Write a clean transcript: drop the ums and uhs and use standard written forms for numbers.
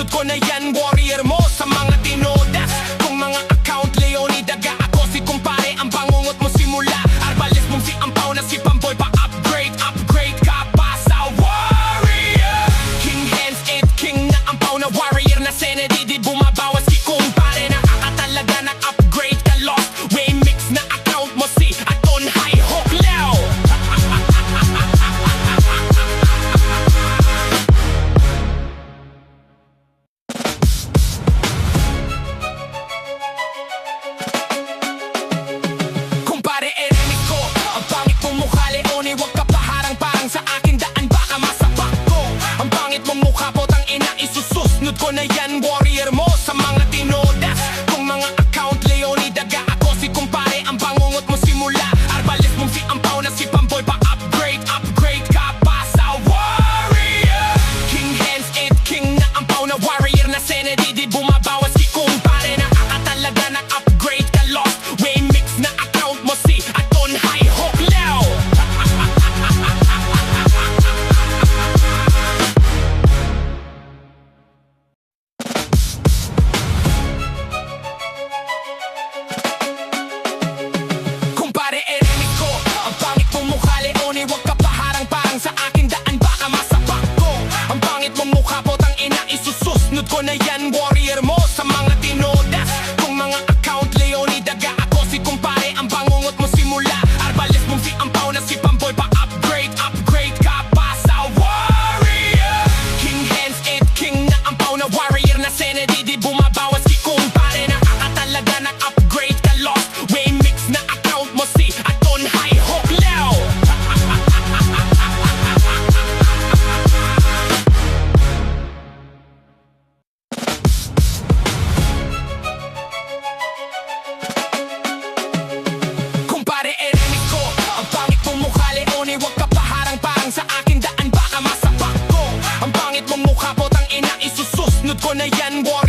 Isusunod ko na yan, warrior mo sa mga tinoda. Kung mga account Leonidaga, ako si kumpare, ang bangungot mo simula. Arbalis mong si Ampaw na si Pamboy pa upgrade. Upgrade ka pa sa warrior. King hands it, king na Ampaw na warrior na Senedi. Di bumabawas si kumpare, nakakatalaga nag-upgrade ka lost. Way mix na account mo si Aton High Hook Leo. Kumpare enemies ko, ang pangit mong mukha Leone, wag ka paharang-parang sa akin, daan baka masapak ko. Ang pangit mong mukha potang ina, isususnod ko na yan, warrior mo sa mga tinoda. Kung mga account Leonidaga, ako si kumpare, ang bangungot mo simula. Arbalis mong si Ampaw na si Pamboy pa upgrade. Upgrade ka pa sa warrior. King hands it, king na Ampaw na warrior na Senedi. Di bumabawas si kumpare, nakakatalaga nag-upgrade ka lost. Way mix na account mo si Aton High Hook Leo. Kumpare enemies ko, ang pangit mong mukha Leone, wag ka paharang-parang sa akin, daan baka masapak ko. Ang pangit mong mukha potang ina, isususnod ko na yan, warrior mo sa mga tinoda. Kung mga account Leonidaga, ako si kumpare, ang bangungot mo simula. Arbalis mong si Ampaw na si Pamboy pa upgrade. Upgrade ka pa sa warrior. King hands it, king na Ampaw na warrior na Senedi. Di bumabawas si kumpare, nakakatalaga nag-upgrade ka lost. Way mix na account mo si Aton High Hook Leo. Kumpare enemies ko, ang pangit mong mukha Leone, wag ka paharang-parang sa akin, daan baka masapak ko. Ang pangit mong mukha potang ina, isususnod ko na yan, warrior